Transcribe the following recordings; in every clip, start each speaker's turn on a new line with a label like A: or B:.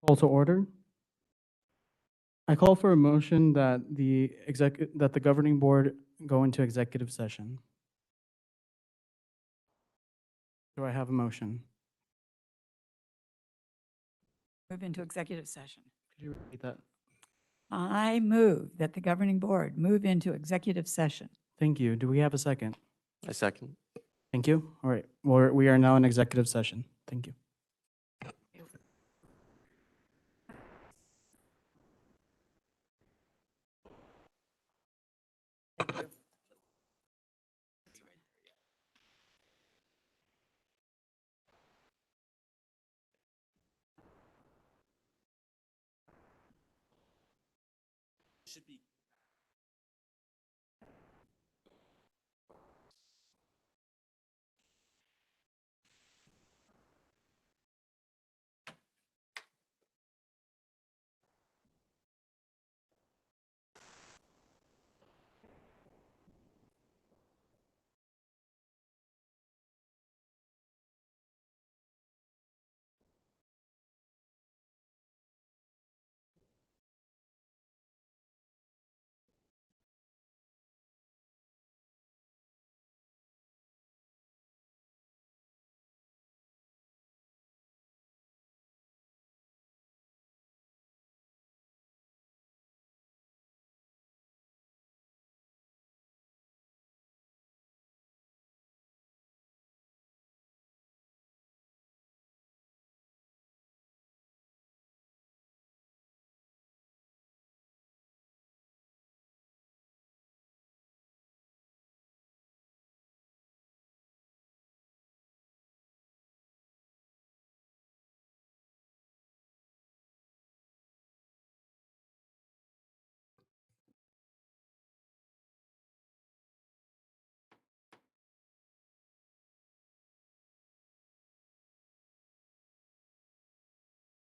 A: Call to order. I call for a motion that the governing board go into executive session. Do I have a motion?
B: Move into executive session.
A: Could you repeat that?
B: I move that the governing board move into executive session.
A: Thank you. Do we have a second?
C: I second.
A: Thank you. All right. We are now in executive session. Thank you.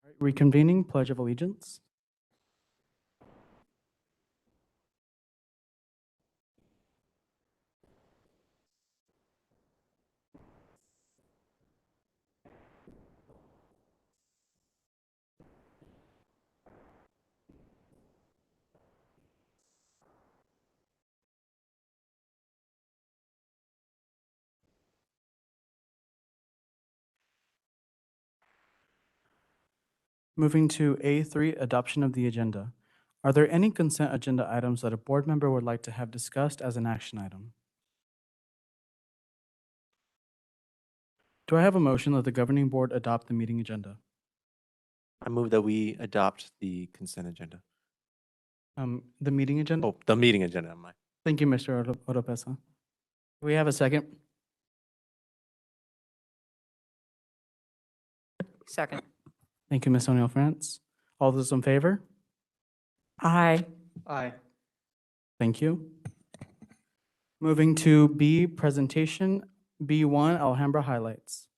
A: All right, reconvening, Pledge of Allegiance. Moving to A3, adoption of the agenda. Are there any consent agenda items that a board member would like to have discussed as an action item? Do I have a motion that the governing board adopt the meeting agenda?
C: I move that we adopt the consent agenda.
A: The meeting agenda?
C: Oh, the meeting agenda.
A: Thank you, Mr. Oropesa. Do we have a second?
B: Second.
A: Thank you, Ms. O'Neill France. All those in favor?
B: Aye.
A: Aye. Thank you. Moving to B, presentation, B1, Alhambra highlights.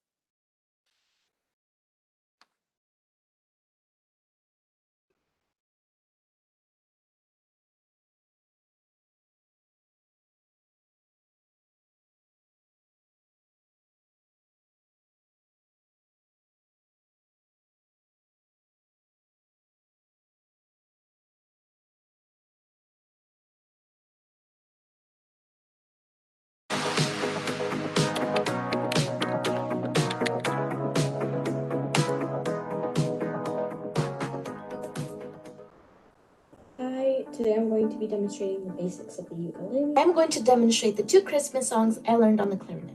D: Hi, today I'm going to be demonstrating the basics of the ukulele.
E: I'm going to demonstrate the 2 Christmas songs I learned on the clarinet.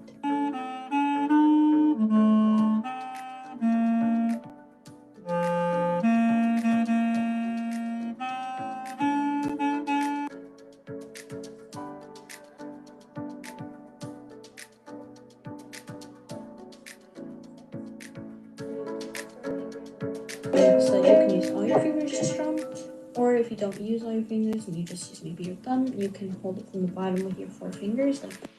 D: So you can use all your fingers to strum, or if you don't use all your fingers and you just use maybe your thumb, you can hold it from the bottom with your 4 fingers like that.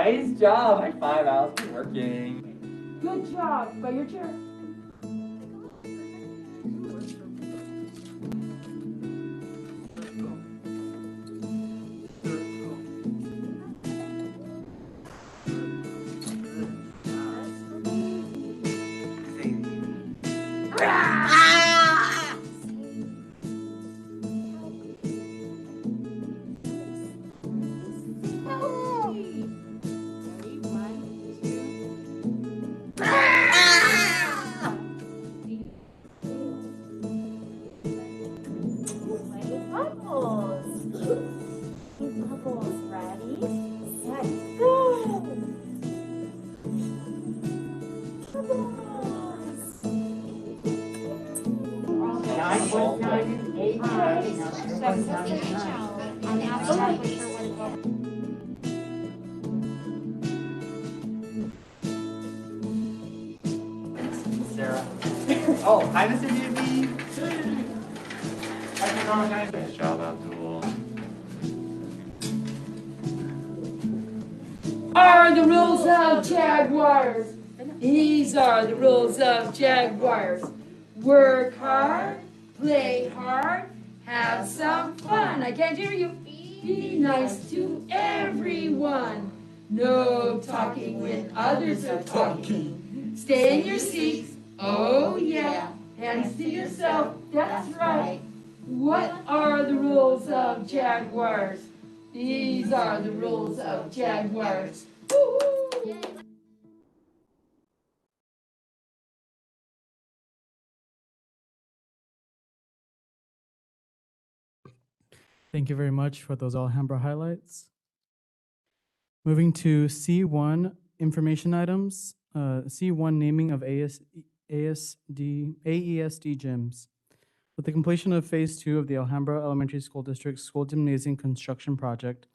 F: Nice job. High five, Alice. Good working.
G: Good job. By your chair.
F: Sarah. Oh, hi, Mr. Newbie. Nice job, Abdul.
G: Are the rules of Jaguars. These are the rules of Jaguars. Work hard, play hard, have some fun. I can't hear you. Be nice to everyone. No talking when others are talking. Stay in your seats. Oh yeah. Hands to yourself. That's right. What are the rules of Jaguars? These are the rules of Jaguars. Woo-hoo!
A: Thank you very much for those Alhambra highlights. Moving to C1, information items. C1, naming of AESD gyms. With the completion of Phase 2 of the Alhambra Elementary School District School Gymnasium Construction Project,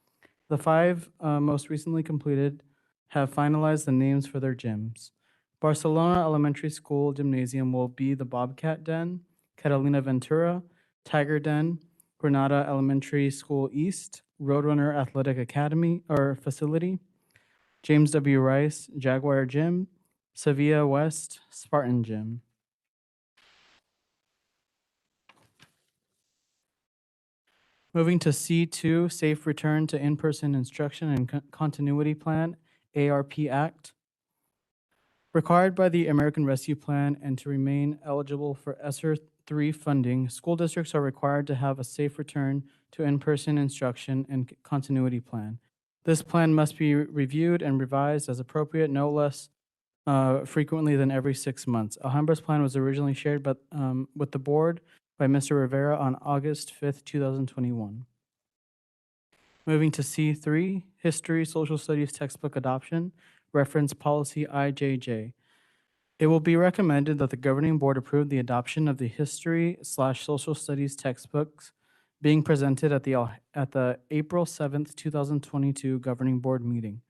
A: the 5 most recently completed have finalized the names for their gyms. Barcelona Elementary School Gymnasium will be the Bobcat Den, Catalina Ventura, Tiger Den, Granada Elementary School East, Roadrunner Athletic Academy or Facility, James W. Rice, Jaguar Gym, Sevilla West, Spartan Gym. Moving to C2, Safe Return to In-Person Instruction and Continuity Plan, ARP Act. Required by the American Rescue Plan and to remain eligible for ESSER 3 funding, school districts are required to have a safe return to in-person instruction and continuity plan. This plan must be reviewed and revised as appropriate, no less frequently than every 6 months. Alhambra's plan was originally shared with the board by Mr. Rivera on August 5th, 2021. Moving to C3, History, Social Studies Textbook Adoption, Reference Policy IJJ. It will be recommended that the governing board approve the adoption of the History/Social Studies textbooks being presented at the April 7th, 2022 governing board meeting.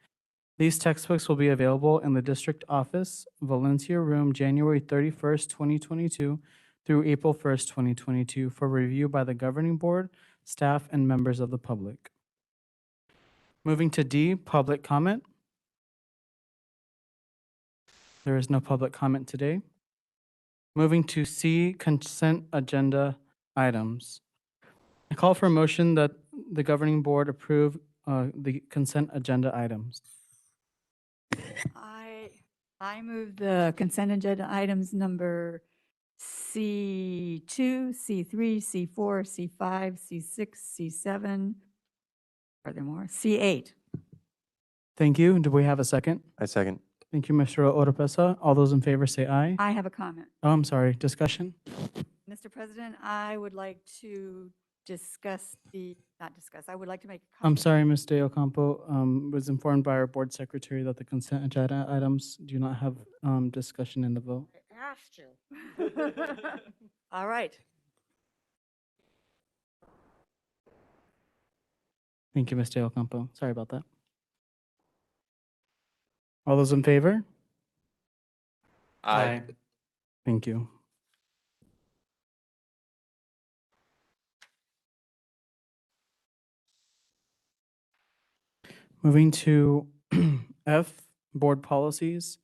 A: These textbooks will be available in the district office, Valencia Room, January 31st, 2022 through April 1st, 2022 for review by the governing board, staff, and members of the public. Moving to D, public comment. There is no public comment today. Moving to C, consent agenda items. I call for a motion that the governing board approve the consent agenda items.
B: I move the consent agenda items number C2, C3, C4, C5, C6, C7. Are there more? C8.
A: Thank you. Do we have a second?
C: I second.
A: Thank you, Mr. Oropesa. All those in favor say aye.
B: I have a comment.
A: Oh, I'm sorry. Discussion?
B: Mr. President, I would like to I would like to make a
A: I'm
B: comment.
A: sorry, Ms. De Ocampo. Was informed by our board secretary that the consent agenda items do not have discussion in the vote.
B: I asked you. All right.
A: Thank you, Ms. De Ocampo. Sorry about that. All those in favor?
F: Aye.
A: Thank you. Moving to F, board policies.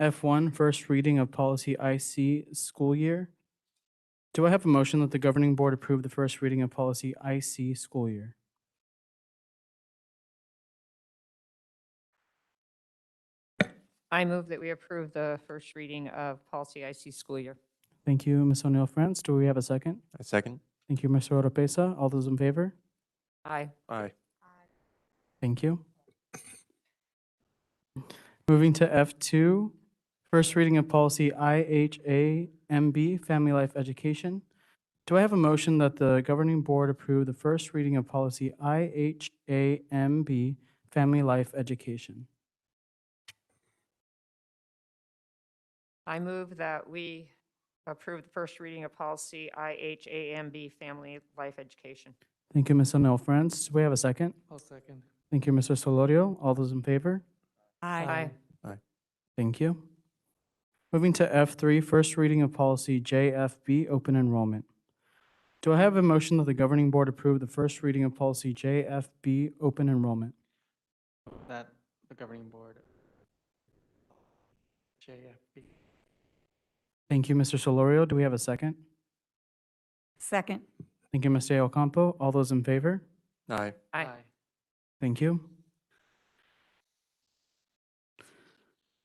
A: F1, first reading of policy IC school year. Do I have a motion that the governing board approve the first reading of policy IC school year?
H: I move that we approve the first reading of policy IC school year.
A: Thank you, Ms. O'Neill France. Do we have a second?
C: I second.
A: Thank you, Mr. Oropesa. All those in favor?
H: Aye.
C: Aye.
A: Thank you. Moving to F2, first reading of policy IHAMB, family life education. Do I have a motion that the governing board approve the first reading of policy IHAMB, family life education?
H: I move that we approve the first reading of policy IHAMB, family life education.
A: Thank you, Ms. O'Neill France. Do we have a second?
F: I'll second.
A: Thank you, Mr. Solorio. All those in favor?
B: Aye.
A: Thank you. Moving to F3, first reading of policy JFB, open enrollment. Do I have a motion that the governing board approve the first reading of policy JFB, open enrollment?
F: That the governing board. JFB.
A: Thank you, Mr. Solorio. Do we have a second?
B: Second.
A: Thank you, Mr. Ocampo. All those in favor?
C: Aye.
H: Aye.
A: Thank you.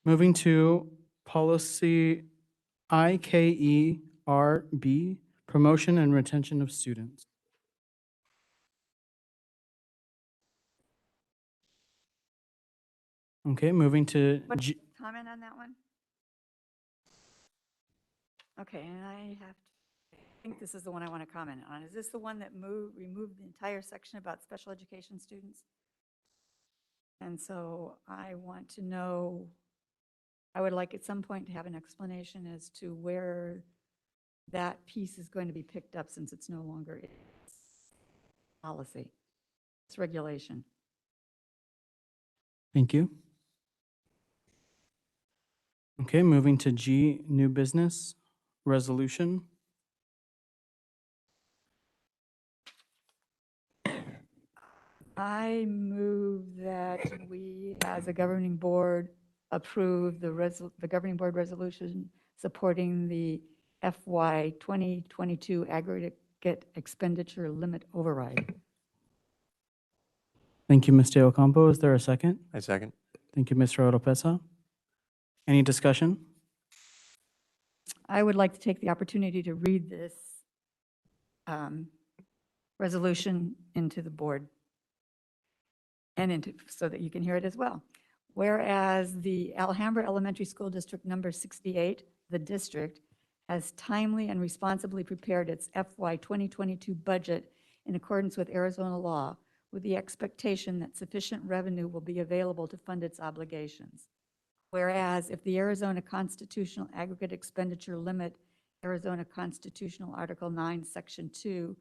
A: Moving to policy IKERB, promotion and retention of students. Okay, moving to
B: What
A: G.
B: comment on that one? Okay, and I think this is the one I want to comment on. Is this the one that removed the entire section about special education students? And so I want to know, I would like at some point to have an explanation as to where that piece is going to be picked up, since it's no longer in policy. It's regulation.
A: Thank you. Okay, moving to G, new business resolution.
B: I move that we, as a governing board, approve the governing board resolution supporting the FY 2022 aggregate expenditure limit override.
A: Thank you, Mr. Ocampo. Is there a second?
C: I second.
A: Thank you, Mr. Oropesa. Any discussion?
B: I would like to take the opportunity to read this resolution into the board and so that you can hear it as well. Whereas the Alhambra Elementary School District number 68, the district, has timely and responsibly prepared its FY 2022 budget in accordance with Arizona law, with the expectation that sufficient revenue will be available to fund its obligations. Whereas if the Arizona Constitutional Aggregate Expenditure Limit, Arizona Constitutional Article 9, Section 2,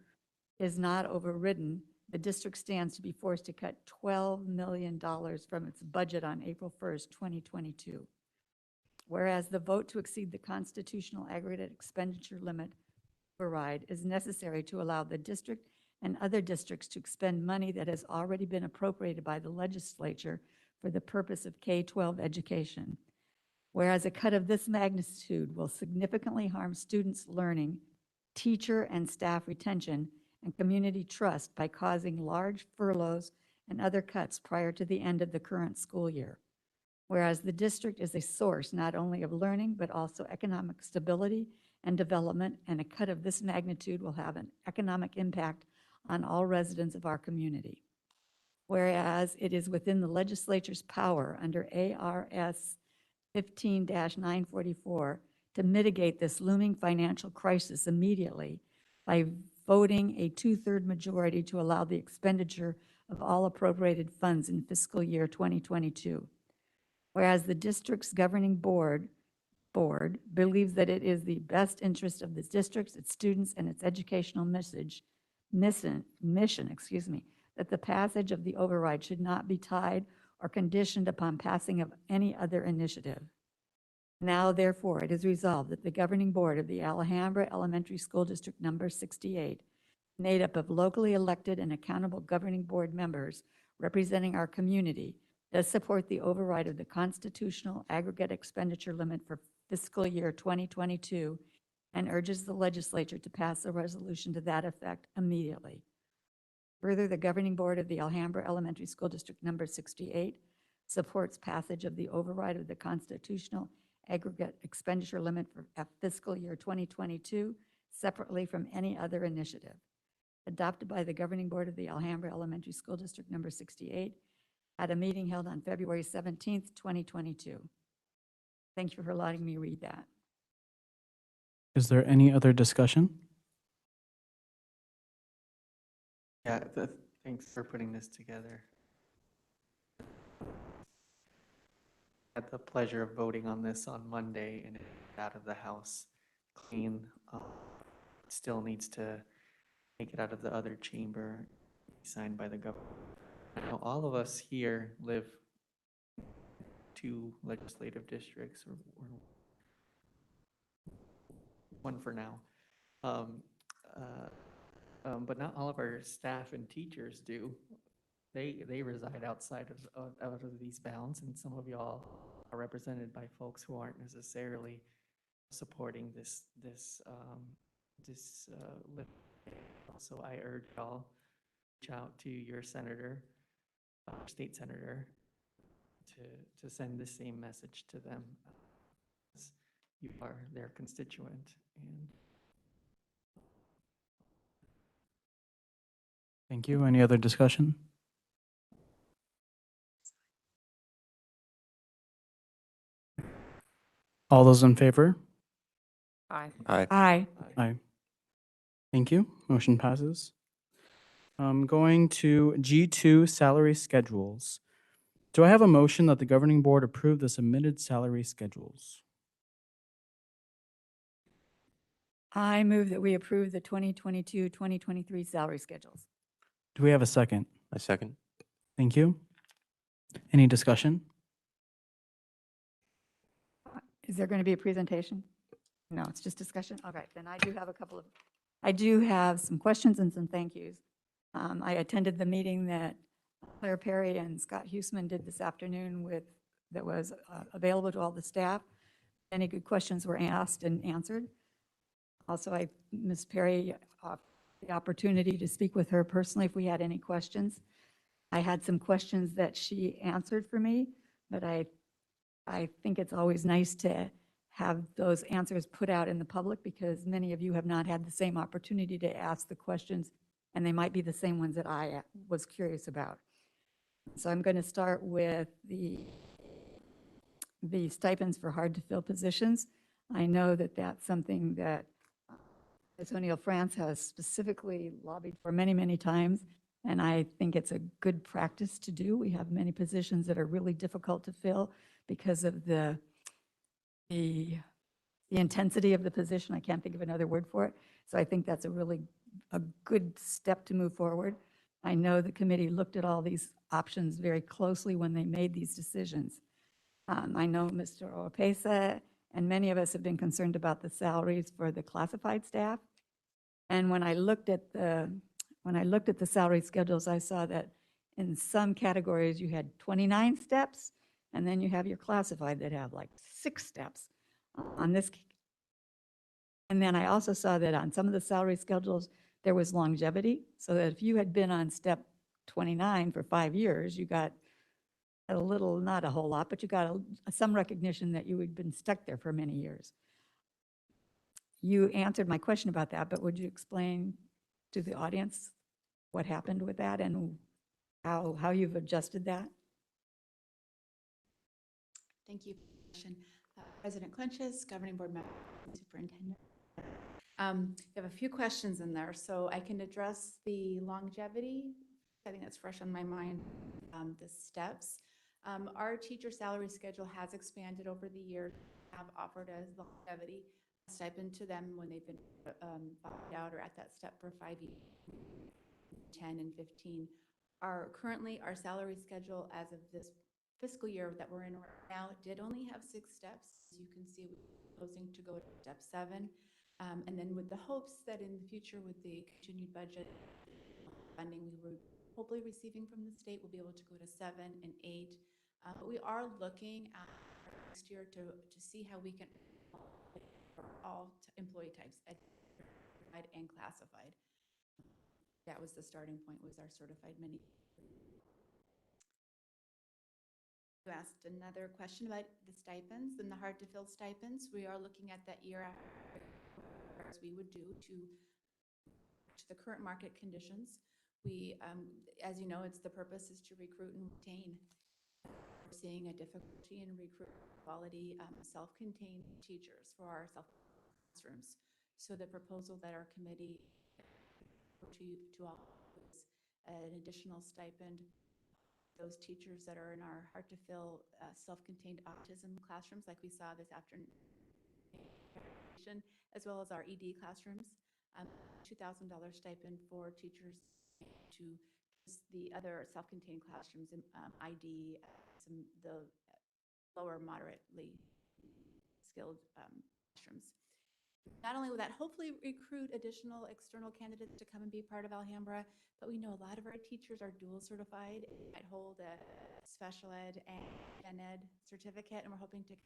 B: is not overridden, the district stands to be forced to cut $12 million from its budget on April 1st, 2022. Whereas the vote to exceed the constitutional aggregate expenditure limit override is necessary to allow the district and other districts to expend money that has already been appropriated by the legislature for the purpose of K-12 education. Whereas a cut of this magnitude will significantly harm students' learning, teacher and staff retention, and community trust by causing large furloughs and other cuts prior to the end of the current school year. Whereas the district is a source not only of learning, but also economic stability and development, and a cut of this magnitude will have an economic impact on all residents of our community. Whereas it is within the legislature's power under ARS 15-944 to mitigate this looming financial crisis immediately by voting a 2/3 majority to allow the expenditure of all appropriated funds in fiscal year 2022. Whereas the district's governing board believes that it is the best interest of the district, its students, and its educational mission, that the passage of the override should not be tied or conditioned upon passing of any other initiative. Now, therefore, it is resolved that the governing board of the Alhambra Elementary School District number 68, made up of locally elected and accountable governing board members representing our community, does support the override of the constitutional aggregate expenditure limit for fiscal year 2022 and urges the legislature to pass a resolution to that effect immediately. Further, the governing board of the Alhambra Elementary School District Number 68 supports passage of the override of the constitutional aggregate expenditure limit for fiscal year 2022 separately from any other initiative. Adopted by the governing board of the Alhambra Elementary School District Number 68 at a meeting held on February 17th, 2022. Thank you for letting me read that.
A: Is there any other discussion?
C: Yeah, thanks for putting this together. Had the pleasure of voting on this on Monday and it's out of the House clean. Still needs to make it out of the other chamber, signed by the governor. I know all of us here live in 2 legislative districts, or one for now. But not all of our staff and teachers do. They reside outside of these bounds, and some of y'all are represented by folks who aren't necessarily supporting this. So I urge y'all reach out to your senator, state senator, to send the same message to them. As you are their constituent, and
A: Thank you. Any other discussion? All those in favor?
H: Aye.
C: Aye.
B: Aye.
A: Aye. Thank you. Motion passes. Going to G2 salary schedules. Do I have a motion that the governing board approve the submitted salary schedules?
B: I move that we approve the 2022-2023 salary schedules.
A: Do we have a second?
C: I second.
A: Thank you. Any discussion?
B: Is there going to be a presentation? No, it's just discussion? Okay, then I do have some questions and some thank yous. I attended the meeting that Claire Perry and Scott Huseman did this afternoon that was available to all the staff. Any good questions were asked and answered. Also, Ms. Perry, the opportunity to speak with her personally if we had any questions. I had some questions that she answered for me, but I think it's always nice to have those answers put out in the public because many of you have not had the same opportunity to ask the questions, and they might be the same ones that I was curious about. So I'm going to start with the stipends for hard-to-fill positions. I know that that's something that Ms. O'Neill-France has specifically lobbied for many, many times, and I think it's a good practice to do. We have many positions that are really difficult to fill because of the intensity of the position. I can't think of another word for it. So I think that's a good step to move forward. I know the committee looked at all these options very closely when they made these decisions. I know Mr. Oropesa and many of us have been concerned about the salaries for the classified staff. And when I looked at the salary schedules, I saw that in some categories you had 29 steps, and then you have your classified that have like 6 steps on this. And then I also saw that on some of the salary schedules, there was longevity, so that if you had been on step 29 for 5 years, you got a little, not a whole lot, but you got some recognition that you had been stuck there for many years. You answered my question about that, but would you explain to the audience what happened with that and how you've adjusted that?
I: Thank you for the question. President Clenches, Governing Board Member, Superintendent. You have a few questions in there, so I can address the longevity. I think that's fresh on my mind, the steps. Our teacher salary schedule has expanded over the years, have offered as longevity stipend to them when they've been out or at that step for 5 years, 10 and 15. Currently, our salary schedule as of this fiscal year that we're in right now did only have 6 steps. As you can see, we're proposing to go to step 7. And then with the hopes that in the future with the continued budget funding we were hopefully receiving from the state, we'll be able to go to 7 and 8 But we are looking at next year to see how we can all employee types, certified and classified. That was the starting point, was our certified mini. You asked another question about the stipends and the hard-to-fill stipends. We are looking at that year after, as we would do to the current market conditions. We, as you know, the purpose is to recruit and retain. We're seeing a difficulty in recruiting quality self-contained teachers for our classrooms. So the proposal that our committee to all is an additional stipend those teachers that are in our hard-to-fill self-contained autism classrooms, like we saw this afternoon, as well as our ED classrooms. $2,000 stipend for teachers to the other self-contained classrooms, ID, the lower moderately skilled classrooms. Not only will that hopefully recruit additional external candidates to come and be part of Alhambra, but we know a lot of our teachers are dual certified, might hold a special ed and gen ed certificate, and we're hoping to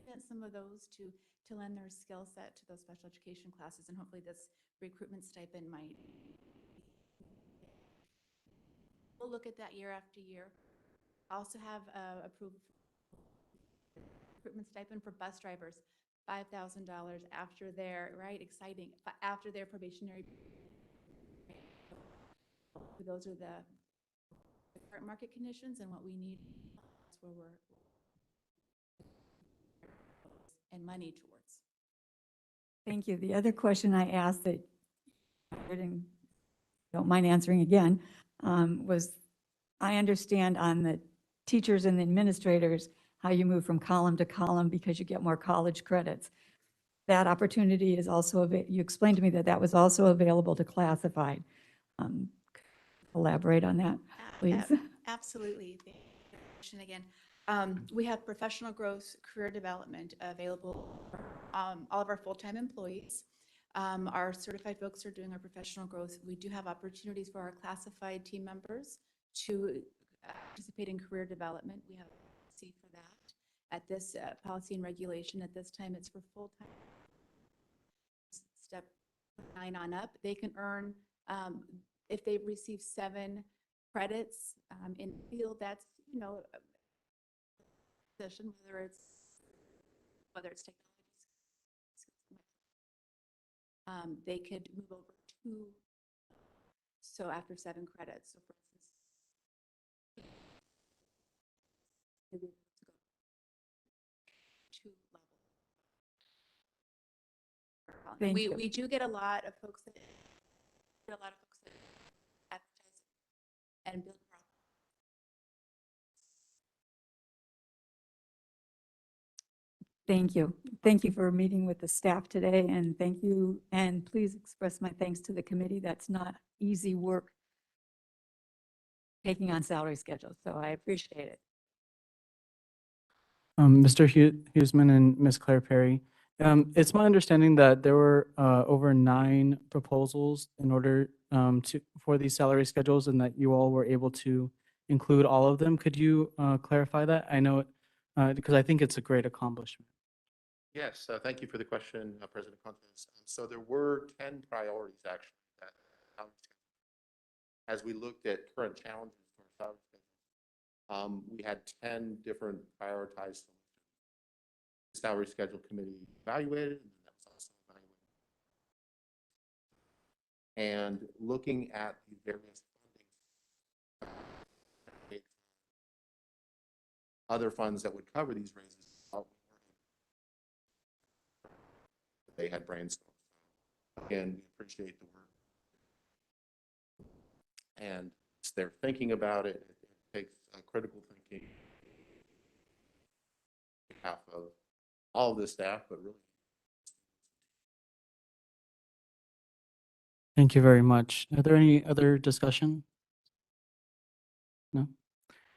I: get some of those to lend their skill set to those special education classes, and hopefully this recruitment stipend might. We'll look at that year after year. Also have approved recruitment stipend for bus drivers. $5,000 after their, right, exciting, after their probationary. Those are the current market conditions and what we need. That's where we're and money towards.
B: Thank you. The other question I asked that I don't mind answering again was, I understand on the teachers and the administrators, how you move from column to column because you get more college credits. That opportunity is also, you explained to me that was also available to classified. Elaborate on that, please.
I: Absolutely. Thank you for the question again. We have professional growth, career development available for all of our full-time employees. Our certified folks are doing our professional growth. We do have opportunities for our classified team members to participate in career development. We have a policy for that. At this policy and regulation, at this time, it's for full-time. Step 9 on up, they can earn, if they receive 7 credits in the field, that's, you know, position, whether it's technology, they could move over to, so after 7 credits, so for instance, maybe to go 2 level. We do get a lot of folks that advertise and build products.
B: Thank you. Thank you for meeting with the staff today, and thank you. And please express my thanks to the committee. That's not easy work taking on salary schedules, so I appreciate it.
A: Mr. Huseman and Ms. Claire Perry, it's my understanding that there were over 9 proposals in order for these salary schedules, and that you all were able to include all of them. Could you clarify that? I know because I think it's a great accomplishment.
J: Yes, thank you for the question, President Contes. So there were 10 priorities actually that as we looked at current challenges for our salary schedule, we had 10 different prioritized solutions. The Salary Schedule Committee evaluated, and that was also evaluated. And looking at the various funding, other funds that would cover these raises, they had brainstormed. Again, we appreciate the work. And they're thinking about it. It takes critical thinking on behalf of all of the staff, but really.
A: Thank you very much. Are there any other discussion? No?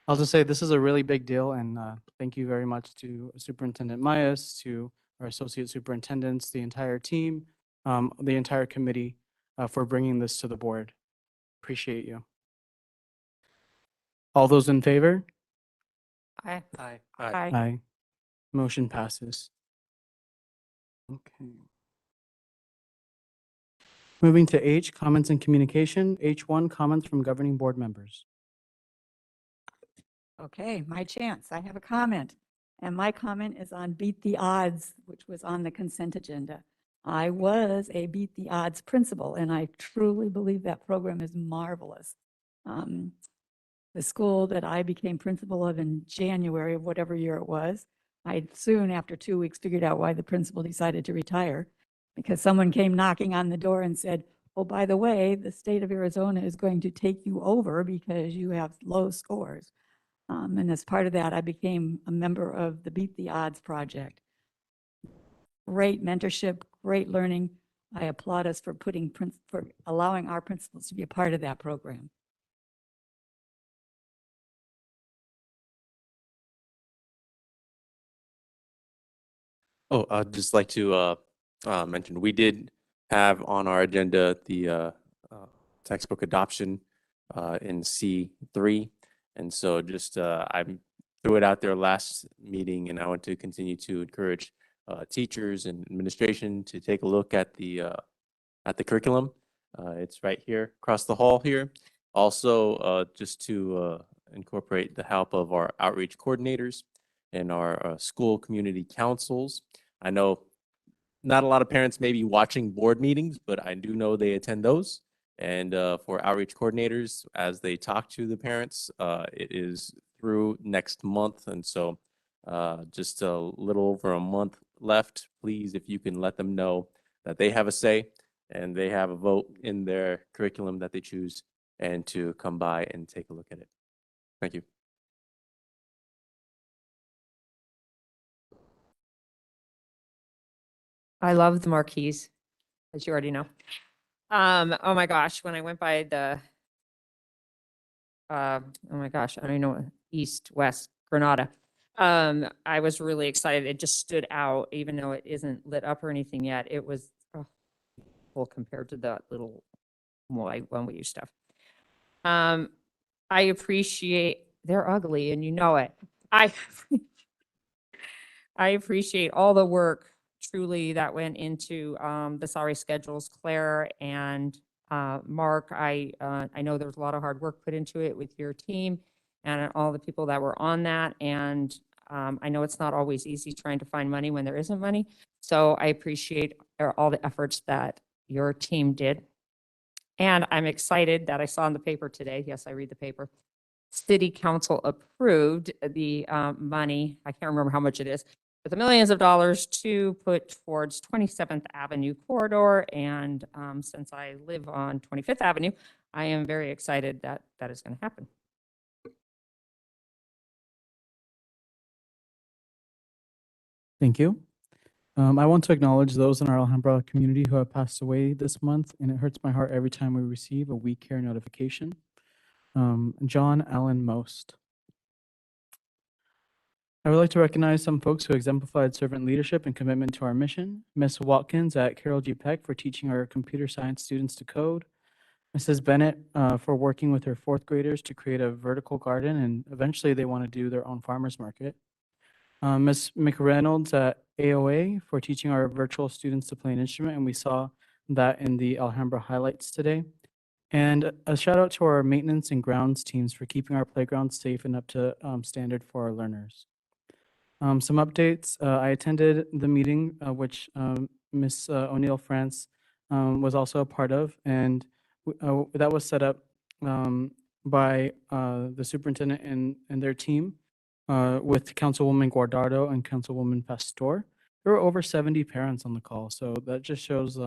A: I'll just say this is a really big deal, and thank you very much to Superintendent Mayes, to our associate superintendents, the entire team, the entire committee for bringing this to the board. Appreciate you. All those in favor?
H: Aye.
C: Aye.
H: Aye.
A: Aye. Motion passes. Okay. Moving to H, comments and communication. H1, comments from governing board members.
B: Okay, my chance. I have a comment. And my comment is on Beat the Odds, which was on the consent agenda. I was a Beat the Odds principal, and I truly believe that program is marvelous. The school that I became principal of in January of whatever year it was, I soon, after 2 weeks, figured out why the principal decided to retire, because someone came knocking on the door and said, oh, by the way, the state of Arizona is going to take you over because you have low scores. And as part of that, I became a member of the Beat the Odds project. Great mentorship, great learning. I applaud us for for allowing our principals to be a part of that program.
K: Oh, I'd just like to mention, we did have on our agenda the textbook adoption in C3. And so just I threw it out there last meeting, and I want to continue to encourage teachers and administration to take a look at the curriculum. It's right here across the hall here. Also, just to incorporate the help of our outreach coordinators and our school community councils. I know not a lot of parents may be watching board meetings, but I do know they attend those. And for outreach coordinators, as they talk to the parents, it is through next month. And so just a little over a month left. Please, if you can let them know that they have a say and they have a vote in their curriculum that they choose, and to come by and take a look at it. Thank you.
H: I love the marquees, as you already know. Oh my gosh, when I went by the, oh my gosh, I don't even know, east, west, Granada. I was really excited. It just stood out, even though it isn't lit up or anything yet. It was well compared to that little white one we used to have. I appreciate, they're ugly and you know it. I appreciate all the work truly that went into the salary schedules, Claire and Mark. I know there's a lot of hard work put into it with your team and all the people that were on that. And I know it's not always easy trying to find money when there isn't money. So I appreciate all the efforts that your team did. And I'm excited that I saw in the paper today, yes, I read the paper, City Council approved the money, I can't remember how much it is, but the millions of dollars to put towards 27th Avenue corridor. And since I live on 25th Avenue, I am very excited that that is going to happen.
A: Thank you. I want to acknowledge those in our Alhambra community who have passed away this month, and it hurts my heart every time we receive a We Care notification. John Allen Most. I would like to recognize some folks who exemplified servant leadership and commitment to our mission. Ms. Watkins at Carol G. Peck for teaching our computer science students to code. Mrs. Bennett for working with her fourth graders to create a vertical garden, and eventually they want to do their own farmer's market. Ms. McReynolds at AOA for teaching our virtual students to play an instrument, and we saw that in the Alhambra highlights today. And a shout out to our maintenance and grounds teams for keeping our playgrounds safe and up to standard for our learners. Some updates. I attended the meeting, which Ms. O'Neill France was also a part of, and that was set up by the superintendent and their team with Councilwoman Guardado and Councilwoman Pastor. There were over 70 parents on the call, so that just shows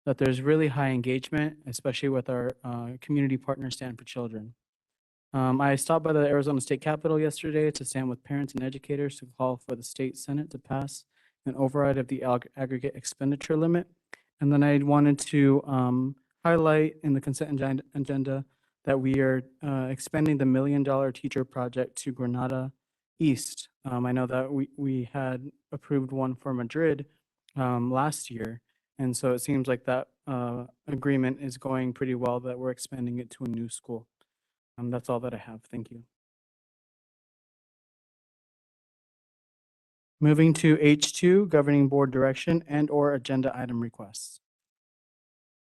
A: that there's really high engagement, especially with our community partner Stand for Children. I stopped by the Arizona State Capitol yesterday to stand with parents and educators to call for the state Senate to pass an override of the aggregate expenditure limit. And then I wanted to highlight in the consent agenda that we are expanding the $1 million teacher project to Granada East. I know that we had approved one for Madrid last year. And so it seems like that agreement is going pretty well, that we're expanding it to a new school. That's all that I have. Thank you. Moving to H2, governing board direction and/or agenda item requests.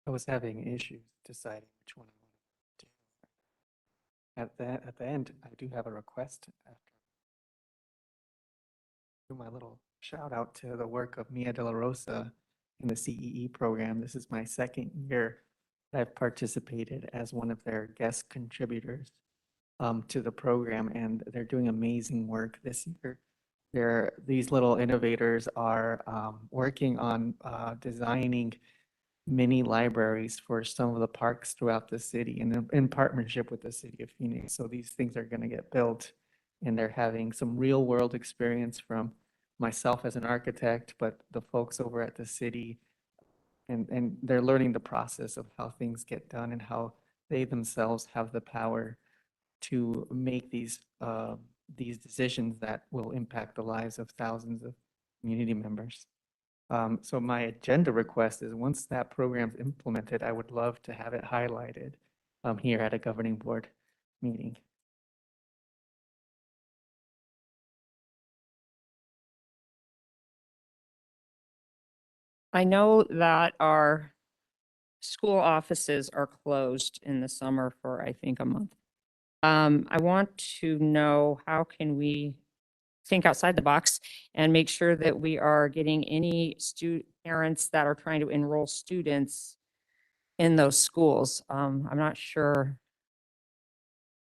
C: I was having issues deciding which one I want to do. At the end, I do have a request after. Do my little shout out to the work of Mia De La Rosa in the CEE program. This is my second year that I've participated as one of their guest contributors to the program, and they're doing amazing work this year. These little innovators are working on designing mini libraries for some of the parks throughout the city and in partnership with the city of Phoenix. So these things are going to get built, and they're having some real world experience from myself as an architect, but the folks over at the city, and they're learning the process of how things get done and how they themselves have the power to make these decisions that will impact the lives of thousands of community members. So my agenda request is once that program's implemented, I would love to have it highlighted here at a governing board meeting.
H: I know that our school offices are closed in the summer for, I think, a month. I want to know, how can we think outside the box and make sure that we are getting any parents that are trying to enroll students in those schools? I'm not sure.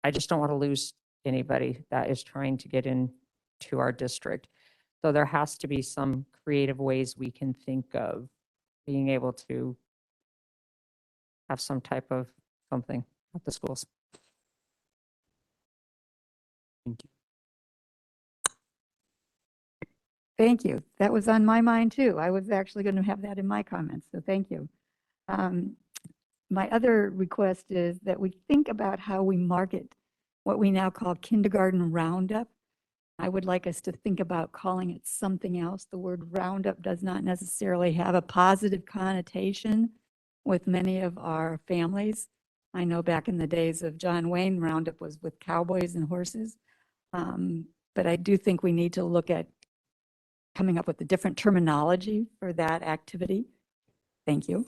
H: I just don't want to lose anybody that is trying to get into our district. So there has to be some creative ways we can think of being able to have some type of something at the schools.
A: Thank you.
B: Thank you. That was on my mind too. I was actually going to have that in my comments, so thank you. My other request is that we think about how we market what we now call kindergarten roundup. I would like us to think about calling it something else. The word roundup does not necessarily have a positive connotation with many of our families. I know back in the days of John Wayne, roundup was with cowboys and horses. But I do think we need to look at coming up with a different terminology for that activity. Thank you.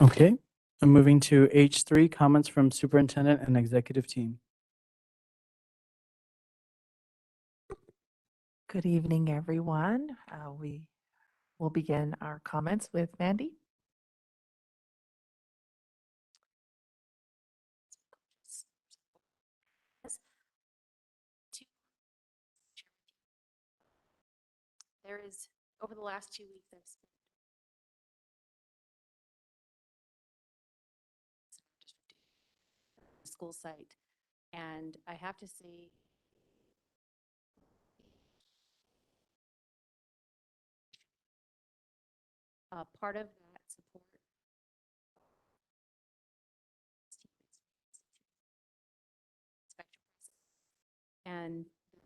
A: Okay, I'm moving to H3, comments from superintendent and executive team.
L: Good evening, everyone. We will begin our comments with Mandy.
M: There is, over the last 2 weeks, I've spent the school site, and I have to say, part of that support and the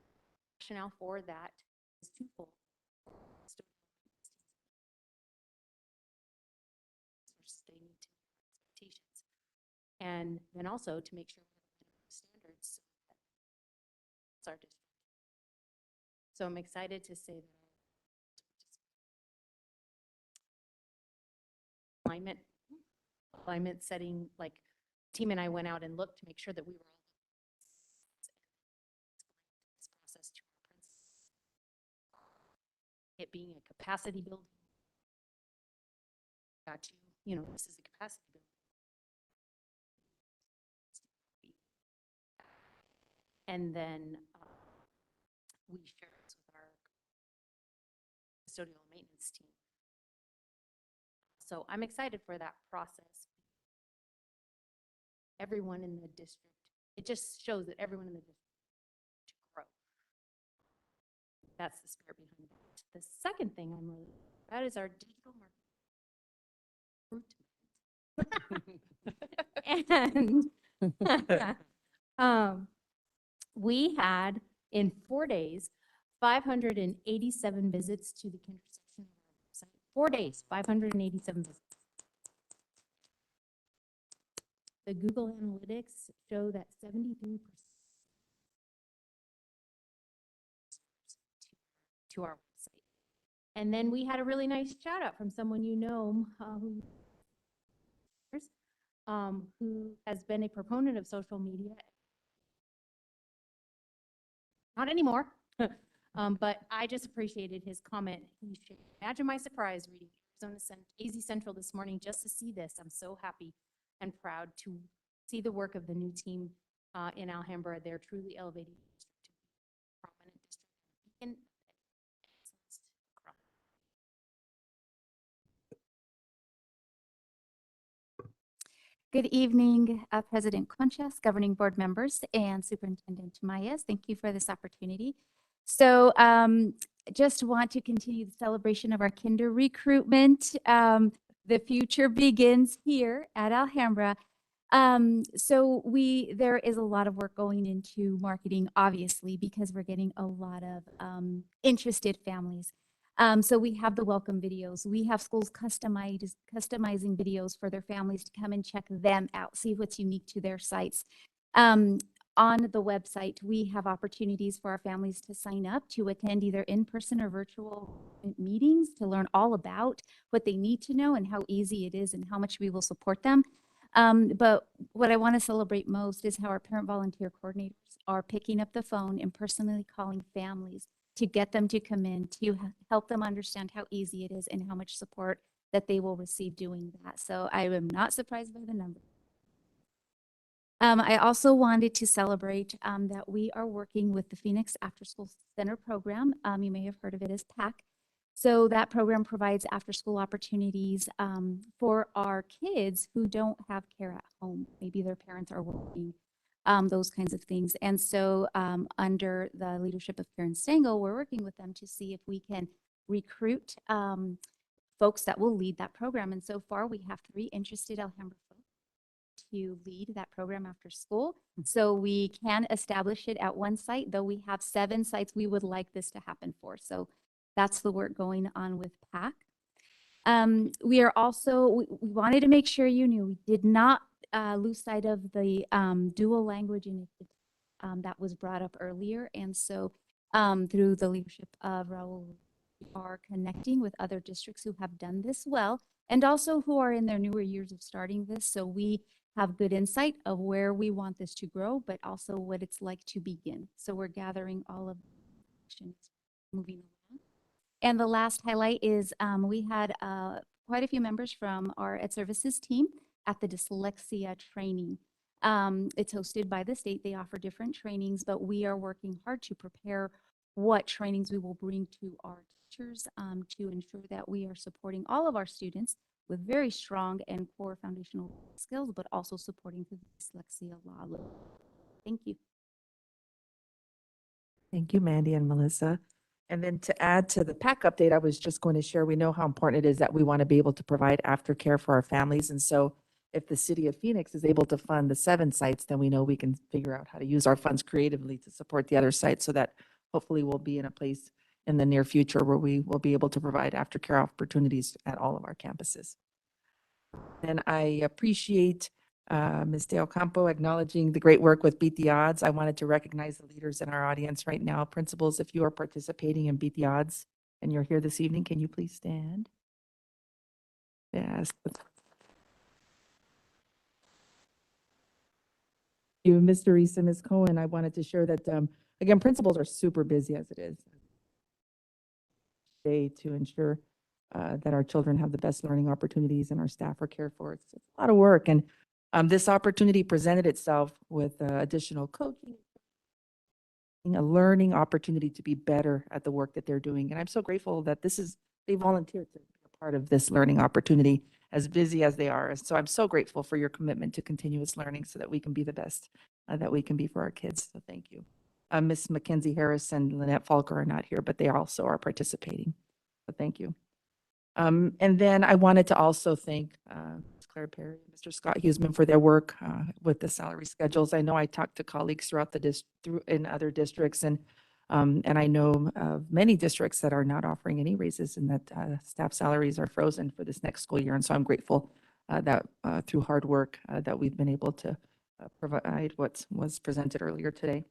M: rationale for that is twofold. They need to meet expectations, and then also to make sure we have minimum standards. That's our district. So I'm excited to say that alignment setting, like team and I went out and looked to make sure that we were all this process to our principals. It being a capacity building. Got you know, this is a capacity building. And then we share this with our custodial maintenance team. So I'm excited for that process. Everyone in the district, it just shows that everyone in the district to grow. That's the spirit behind that. The second thing I'm really proud is our digital marketing. And we had in 4 days 587 visits to the Kinder section of our website. 4 days, 587 visits. the Google Analytics show that 73% to our website. And then we had a really nice shout out from someone you know who has been a proponent of social media. Not anymore, but I just appreciated his comment. He shared, imagine my surprise reading AZ Central this morning just to see this. I'm so happy and proud to see the work of the new team in Alhambra. They're truly elevating the district to be a prominent district and excellence across.
N: Good evening, President Conchas, governing board members, and Superintendent Mayes. Thank you for this opportunity. So just want to continue the celebration of our kinder recruitment. The future begins here at Alhambra. So there is a lot of work going into marketing, obviously, because we're getting a lot of interested families. So we have the welcome videos. We have schools customizing videos for their families to come and check them out, see what's unique to their sites. On the website, we have opportunities for our families to sign up to attend either in-person or virtual meetings to learn all about what they need to know and how easy it is and how much we will support them. But what I want to celebrate most is how our parent volunteer coordinators are picking up the phone and personally calling families to get them to come in, to help them understand how easy it is and how much support that they will receive doing that. So I am not surprised by the number. I also wanted to celebrate that we are working with the Phoenix After School Center program. You may have heard of it as PAC. So that program provides after-school opportunities for our kids who don't have care at home. Maybe their parents are working, those kinds of things. And so under the leadership of Karen Stengel, we're working with them to see if we can recruit folks that will lead that program. And so far, we have 3 interested Alhambra folks to lead that program after school. So we can establish it at one site, though we have 7 sites we would like this to happen for. So that's the work going on with PAC. We are also, we wanted to make sure you knew we did not lose sight of the dual language initiative that was brought up earlier. And so through the leadership of Raul, we are connecting with other districts who have done this well and also who are in their newer years of starting this. So we have good insight of where we want this to grow, but also what it's like to begin. So we're gathering all of the questions moving along. And the last highlight is we had quite a few members from our Ed Services team at the dyslexia training. It's hosted by the state. They offer different trainings, but we are working hard to prepare what trainings we will bring to our teachers to ensure that we are supporting all of our students with very strong and core foundational skills, but also supporting the dyslexia law. Thank you.
L: Thank you, Mandy and Melissa. And then to add to the PAC update, I was just going to share, we know how important it is that we want to be able to provide aftercare for our families. And so if the city of Phoenix is able to fund the 7 sites, then we know we can figure out how to use our funds creatively to support the other sites so that hopefully we'll be in a place in the near future where we will be able to provide aftercare opportunities at all of our campuses. And I appreciate Ms. De Ocampo acknowledging the great work with Beat the Odds. I wanted to recognize the leaders in our audience right now. Principals, if you are participating in Beat the Odds and you're here this evening, can you please stand? Yes. You, Ms. Teresa, Ms. Cohen, I wanted to share that, again, principals are super busy as it is to ensure that our children have the best learning opportunities and our staff are cared for. It's a lot of work. And this opportunity presented itself with additional coaching, a learning opportunity to be better at the work that they're doing. And I'm so grateful that they volunteered to be a part of this learning opportunity, as busy as they are. So I'm so grateful for your commitment to continuous learning so that we can be the best that we can be for our kids. So thank you. Ms. Mackenzie Harris and Lynette Falker are not here, but they also are participating. So thank you. And then I wanted to also thank Ms. Claire Perry and Mr. Scott Huseman for their work with the salary schedules. I know I talked to colleagues throughout in other districts, and I know of many districts that are not offering any raises and that staff salaries are frozen for this next school year. And so I'm grateful that through hard work that we've been able to provide what was presented earlier today.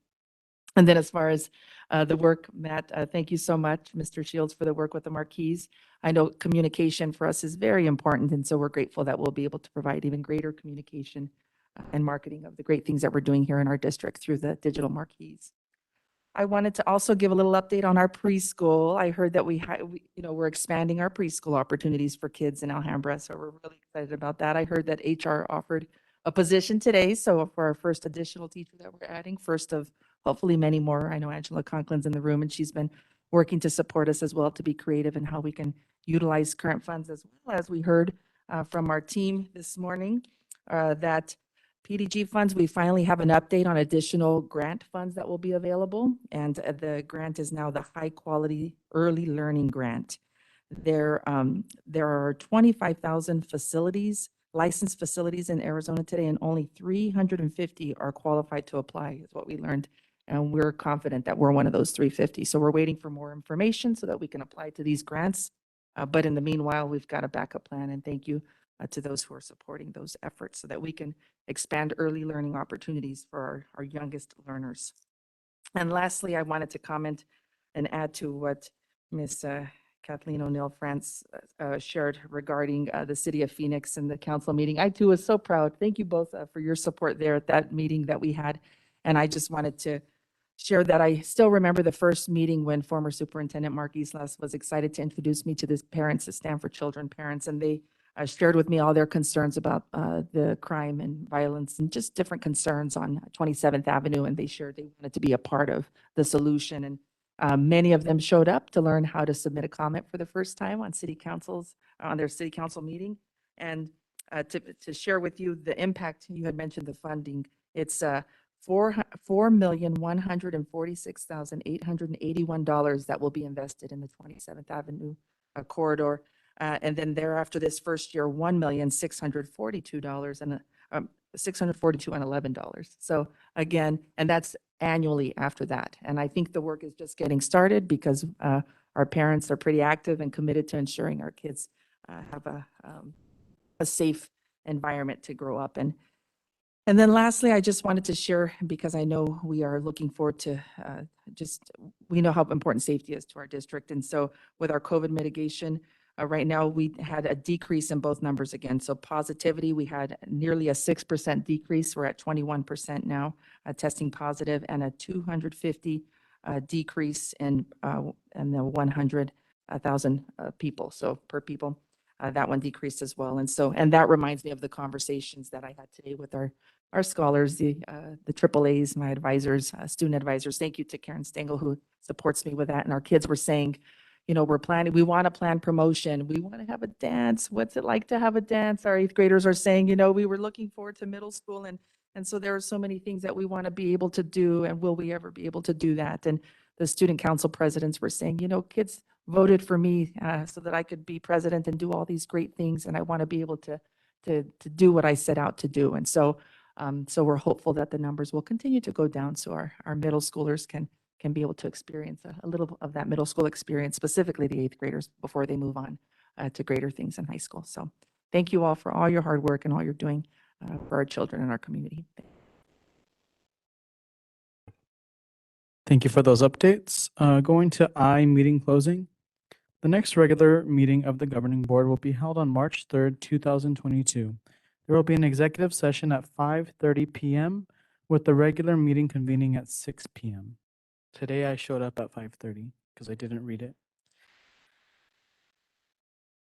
L: And then as far as the work, Matt, thank you so much, Mr. Shields, for the work with the marquees. I know communication for us is very important, and so we're grateful that we'll be able to provide even greater communication and marketing of the great things that we're doing here in our district through the digital marquees. I wanted to also give a little update on our preschool. I heard that we're expanding our preschool opportunities for kids in Alhambra, so we're really excited about that. I heard that HR offered a position today, so for our first additional teacher that we're adding, first of hopefully many more. I know Angela Conklin's in the room, and she's been working to support us as well to be creative in how we can utilize current funds, as well as we heard from our team this morning that PDG funds, we finally have an update on additional grant funds that will be available. And the grant is now the High Quality Early Learning Grant. There are 25,000 facilities, licensed facilities in Arizona today, and only 350 are qualified to apply, is what we learned. And we're confident that we're one of those 350. So we're waiting for more information so that we can apply to these grants. But in the meanwhile, we've got a backup plan, and thank you to those who are supporting those efforts so that we can expand early learning opportunities for our youngest learners. And lastly, I wanted to comment and add to what Ms. Kathleen O'Neill France shared regarding the city of Phoenix and the council meeting. I too was so proud. Thank you both for your support there at that meeting that we had. And I just wanted to share that I still remember the first meeting when former Superintendent Mark Islas was excited to introduce me to the parents, the Stand for Children parents, and they shared with me all their concerns about the crime and violence and just different concerns on 27th Avenue. And they shared they wanted to be a part of the solution. And many of them showed up to learn how to submit a comment for the first time on their city council meeting. And to share with you the impact, you had mentioned the funding. It's $4,146,881 that will be invested in the 27th Avenue corridor. And then thereafter, this first year, $1,642 and $642.11. So again, and that's annually after that. And I think the work is just getting started because our parents are pretty active and committed to ensuring our kids have a safe environment to grow up in. And then lastly, I just wanted to share, because I know we are looking forward to we know how important safety is to our district. And so with our COVID mitigation, right now we had a decrease in both numbers again. So positivity, we had nearly a 6% decrease. We're at 21% now testing positive, and a 250 decrease in the 100,000 people. So per people. That one decreased as well. And that reminds me of the conversations that I had today with our scholars, the AAAs, my advisors, student advisors. Thank you to Karen Stengel, who supports me with that. And our kids were saying, we want to plan promotion. We want to have a dance. What's it like to have a dance? Our 8th graders are saying, we were looking forward to middle school. And so there are so many things that we want to be able to do. And will we ever be able to do that? And the student council presidents were saying, kids voted for me so that I could be president and do all these great things. And I want to be able to do what I set out to do. And so we're hopeful that the numbers will continue to go down so our middle schoolers can be able to experience a little of that middle school experience, specifically the 8th graders, before they move on to greater things in high school. So thank you all for all your hard work and all you're doing for our children and our community.
A: Thank you for those updates. Going to meeting closing. The next regular meeting of the governing board will be held on March 3rd, 2022. There will be an executive session at 5:30 p.m. with the regular meeting convening at 6 p.m. Today I showed up at 5:30 because I didn't read it.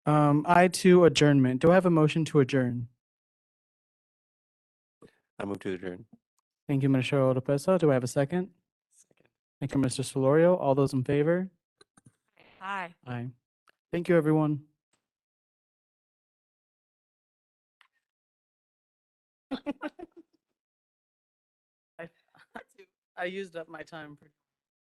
A: I2, adjournment. Do I have a motion to adjourn?
K: I move to adjourn.
A: Thank you, Mr. Oropesa. Do I have a second? Thank you, Mr. Solorio. All those in favor?
L: Aye.
A: Aye. Thank you, everyone. I used up my time.